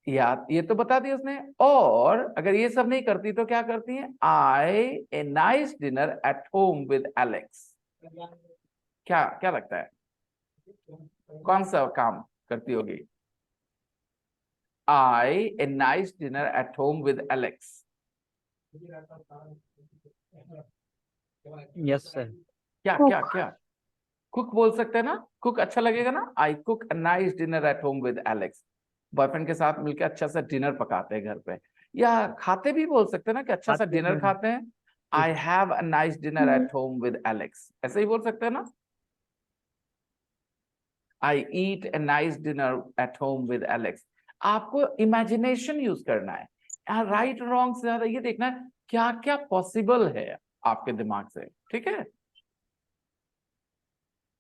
या ये तो बता दिया उसने। और अगर ये सब नहीं करती तो क्या करती है? I a nice dinner at home with Alex. क्या क्या लगता है कौन सा काम करती होगी? I a nice dinner at home with Alex. Yes sir. क्या क्या क्या? कुक बोल सकते हैं ना? कुक अच्छा लगेगा ना? आई cook a nice dinner at home with Alex. Boyfriend के साथ मिलकर अच्छा सा डिनर पकाते हैं घर पे। या खाते भी बोल सकते हैं ना कि अच्छा सा खाते डिनर हैं। खाते हैं। I have a nice dinner at home with Alex, ऐसे ही बोल सकते हैं ना? I eat a nice dinner at home with Alex. आपको इमेजिनेशन यूज करना है, राइट रॉन्ग से ज्यादा ये देखना है क्या क्या पॉसिबल है आपके दिमाग से, ठीक है?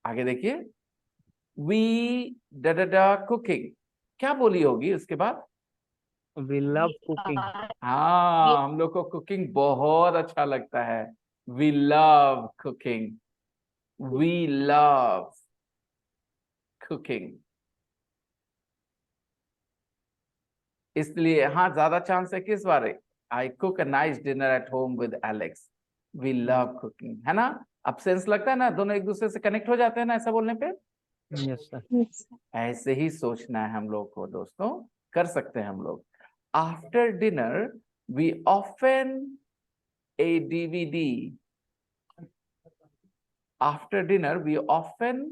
आगे देखिए, वी डा कुकिंग, क्या बोली होगी उसके बाद? We love cooking. हाँ, हम लोग को कुकिंग बहुत अच्छा लगता है। We love cooking, we love cooking. इसलिए हाँ, ज्यादा चांस है किस बारे? I cook a nice dinner at home with Alex. We love cooking, है ना? अब सेंस लगता है ना, दोनों एक दूसरे से कनेक्ट हो जाते हैं ना ऐसा बोलने पे। Yes sir. ऐसे ही सोचना है हम लोग को दोस्तों, कर सकते हैं हम लोग। After dinner we often a DVD. After dinner we often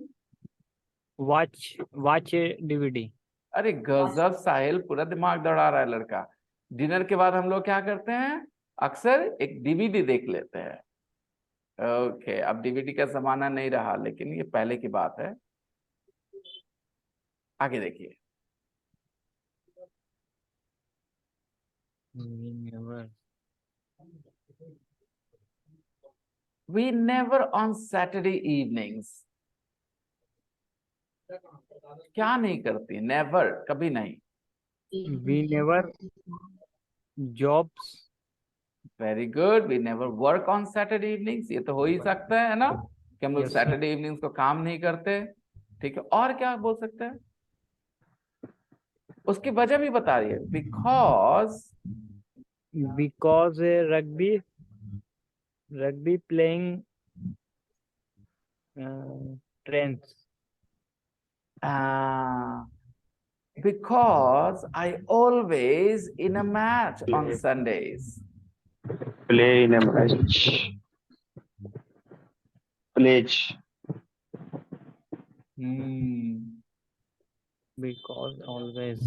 watch a DVD. अरे गजब साहिल, पूरा दिमाग दौड़ा रहा है लड़का। डिनर के बाद हम लोग क्या करते हैं, अक्सर एक डीवीडी देख लेते हैं। ओके, अब डीवीडी का जमाना नहीं रहा, लेकिन ये पहले की बात है। आगे देखिए। We never on Saturday evenings. क्या नहीं करती, नेवर, कभी नहीं। We never jobs. Very good. We never work on Saturday evenings, ये तो हो ही सकता है ना, कि हम लोग Yes, sir. सैटरडे इवनिंग्स को काम नहीं करते। ठीक है, और क्या बोल सकते हैं, उसकी वजह भी बता रही है, Because rugby playing trends. Because I always in a match on Sundays. Play in a match. Pledge. Because always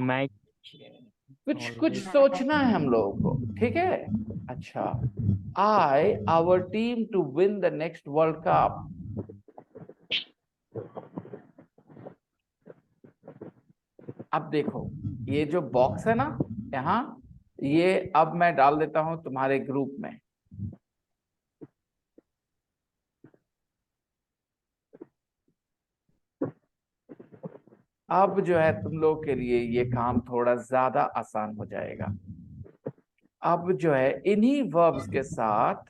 match. कुछ सोचना है हम लोगों को, ठीक है। अच्छा, I our team to win the next World Cup. अब देखो, ये जो बॉक्स है ना यहाँ, ये अब मैं डाल देता हूं तुम्हारे ग्रुप में। अब जो है तुम लोग के लिए ये काम थोड़ा ज्यादा आसान हो जाएगा। अब जो है इन्हीं वर्ब्स के साथ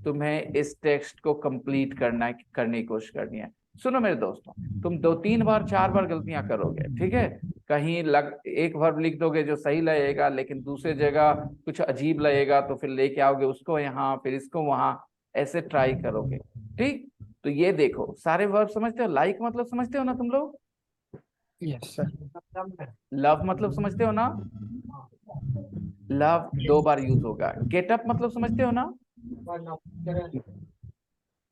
तुम्हें इस टेक्स्ट को कंप्लीट करने की कोशिश करनी है। सुनो मेरे दोस्तों, तुम 2-3 बार 4 बार गलतियां करोगे, ठीक है। कहीं एक वर्ब लिख दोगे जो सही लगेगा, लेकिन दूसरी जगह कुछ अजीब लगेगा, तो फिर लेके आओगे उसको यहाँ, फिर इसको वहां, ऐसे ट्राई करोगे, ठीक। तो ये देखो, सारे वर्ब समझते हो। लाइक मतलब समझते हो ना तुम लोग? Yes, sir. लव मतलब समझते हो ना? लव 2 बार यूज होगा। गेट अप मतलब समझते हो ना?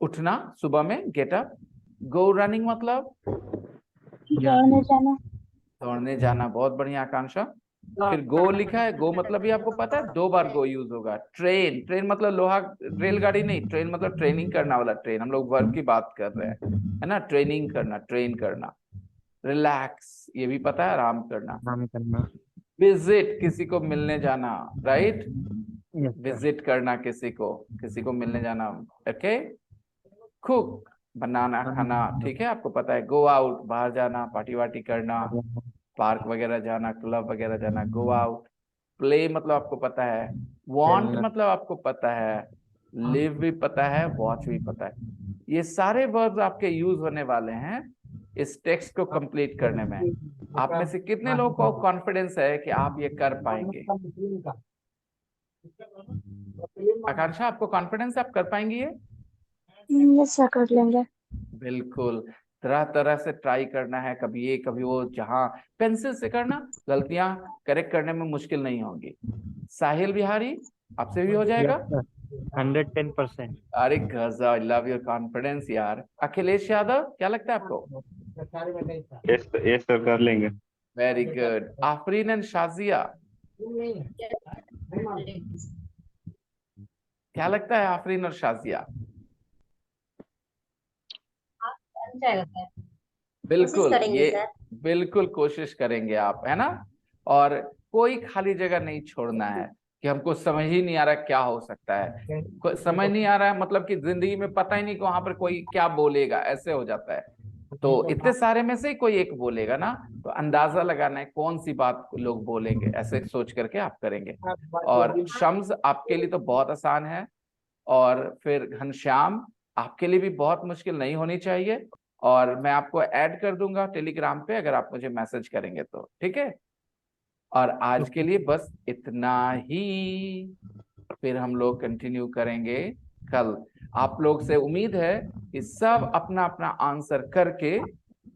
उठना सुबह में, गेट अप। गो रनिंग मतलब दौड़ने जाना। दौड़ने जाना, बहुत बढ़िया आकांक्षा। फिर गो लिखा है, गो मतलब भी आपको पता है, 2 बार गो यूज होगा। ट्रेन मतलब लोहा, रेलगाड़ी नहीं, ट्रेन मतलब ट्रेनिंग करना वाला ट्रेन, हम लोग वर्ब की बात कर रहे हैं, है ना, ट्रेनिंग करना, ट्रेन करना। रिलैक्स, ये भी पता है, आराम करना। नाम करना. विजिट, किसी को मिलने जाना, राइट। Yes, sir. विजिट करना, किसी को मिलने जाना, ओके। कुक, बनाना, खाना, ठीक है, आपको पता है। गो आउट, बाहर जाना, पार्टी वार्टी करना, पार्क वगैरह जाना, क्लब वगैरह जाना, गो आउट। प्ले मतलब आपको पता है। वांट मतलब आपको पता है। लिव भी पता है, वॉच भी पता है। ये सारे वर्ब्स आपके यूज होने वाले हैं इस टेक्स्ट को कंप्लीट करने में। आप में से कितने लोगों को कॉन्फिडेंस है कि आप ये कर पाएंगे? आकांक्षा, आपको कॉन्फिडेंस है आप कर पाएंगे ये? ऐसा कर लेंगे। बिल्कुल, तरह तरह से ट्राई करना है, कभी ये कभी वो, जहां पेंसिल से करना, गलतियां करेक्ट करने में मुश्किल नहीं होगी। साहिल बिहारी, आपसे भी हो जाएगा? Yes, sir. 110%. अरे गजब, आई लव योर कॉन्फिडेंस यार। अखिलेश यादव, क्या लगता है आपको? Yes sir, कर लेंगे. Very good. Afreen and Shazia, क्या लगता है आफरीन और शाजिया? बिल्कुल, ये बिल्कुल कोशिश करेंगे आप, है ना। और कोई खाली जगह नहीं छोड़ना है कि हमको समझ ही नहीं आ रहा क्या हो सकता है। समझ नहीं आ रहा है मतलब कि जिंदगी में पता ही नहीं कि वहां पर कोई क्या बोलेगा, ऐसे हो जाता है। तो इतने सारे में से कोई एक बोलेगा ना, तो अंदाजा लगाना है कौन सी बात लोग बोलेंगे, ऐसे सोच करके आप करेंगे। और शम्स, आपके लिए तो बहुत आसान है। और फिर घनश्याम, आपके लिए भी बहुत मुश्किल नहीं होनी चाहिए। और मैं आपको ऐड कर दूंगा टेलीग्राम पे, अगर आप मुझे मैसेज करेंगे तो, ठीक है। और आज के लिए बस इतना ही, फिर हम लोग कंटिन्यू करेंगे कल। आप लोग से उम्मीद है कि सब अपना अपना आंसर करके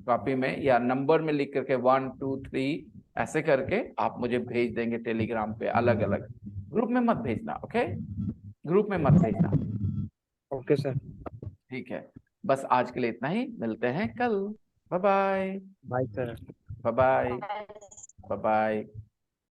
कॉपी में या नंबर में लिख करके 1 2 3 ऐसे करके आप मुझे भेज देंगे टेलीग्राम पे, अलग अलग। ग्रुप में मत भेजना, ओके, ग्रुप में मत भेजना। Okay, sir. ठीक है, बस आज के लिए इतना ही, मिलते हैं कल। Bye bye. Bye, sir. Bye bye bye bye.